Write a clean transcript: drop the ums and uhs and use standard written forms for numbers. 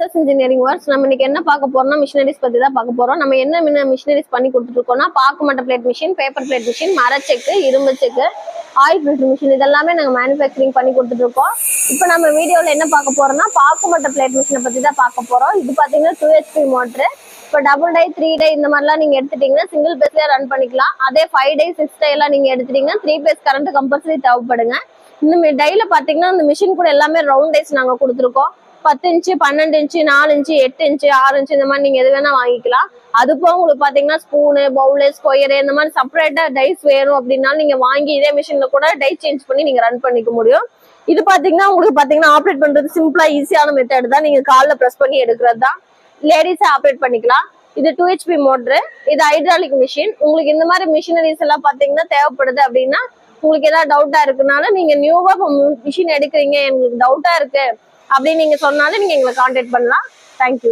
SS engineering works. நம்ம இன்னைக்கு என்ன பார்க்க போறோம்னா மிஷினரிஸ் பத்தி தான் பார்க்க போறோம். நம்ம என்ன மிஷினரிஸ் பண்ணி கொடுத்துட்டு இருக்கோம்னா பாக்குமட்ட plate machine, paper plate machine, மரச்செக்கு, இரும்பு செக்கு, ஆயில் ஃபில்டர் மிஷின் இதெல்லாமே நாங்க மேனுஃபேக்சரிங் பண்ணி கொடுத்துட்டு இருக்கோம். இப்போ நம்ம வீடியோல என்ன பார்க்க போறோம்னா பாக்குமட்ட பிளேட் மிஷினை பத்தி தான் பார்க்க போறோம். இது பாத்தீங்கன்னா 2 HP மோட்டர். இப்போ டபுள் டை 3 டை இந்த மாதிரிலாம் நீங்க எடுத்துட்டீங்கன்னா சிங்கிள் பேஸ்ல ரன் பண்ணிக்கலாம். அதே 5 டை 6 டை எல்லாம் நீங்க எடுத்துட்டீங்கன்னா 3 பேஸ் கரண்ட் கம்பல்சரி தேவைப்படுங்க. இந்த டைல பாத்தீங்கன்னா இந்த மிஷின் கூட எல்லாமே ரவுண்ட் டைஸ் நாங்க கொடுத்துருக்கோம். 10 inch, 12 inch, 4 inch, 8 inch, 6 inch இந்த மாதிரி நீங்க எது வேணா வாங்கிக்கலாம். அது போக உங்களுக்கு பாத்தீங்கன்னா ஸ்பூனு, பவுலு, ஸ்கொயர் இந்த மாதிரி செப்பரேட்டா டைஸ் வேணும் அப்படின்னாலும் நீங்க வாங்கி இதே மிஷின்ல கூட டைஸ் சேஞ்ச் பண்ணி நீங்க ரன் பண்ணிக்க முடியும். இது பாத்தீங்கன்னா உங்களுக்கு பாத்தீங்கன்னா ஆப்ரேட் பண்றது சிம்பிளா ஈஸியான மெத்தட் தான். நீங்க கால்ல பிரஸ் பண்ணி எடுக்கிறது தான். லேடிஸே ஆப்ரேட் பண்ணிக்கலாம். இது 2 HP மோட்டர். இது ஹைட்ராலிக் மிஷின். உங்களுக்கு இந்த மாதிரி மிஷினரிஸ் எல்லாம் பாத்தீங்கன்னா தேவைப்படுது அப்படின்னா உங்களுக்கு ஏதாவது டவுட்டா இருக்குனால நீங்க நியூவா மிஷின் எடுக்கிறீங்க, எங்களுக்கு டவுட்டா இருக்கு அப்படின்னு நீங்க சொன்னாலும் நீங்க எங்களை கான்டாக்ட் பண்ணலாம். தேங்க்யூ.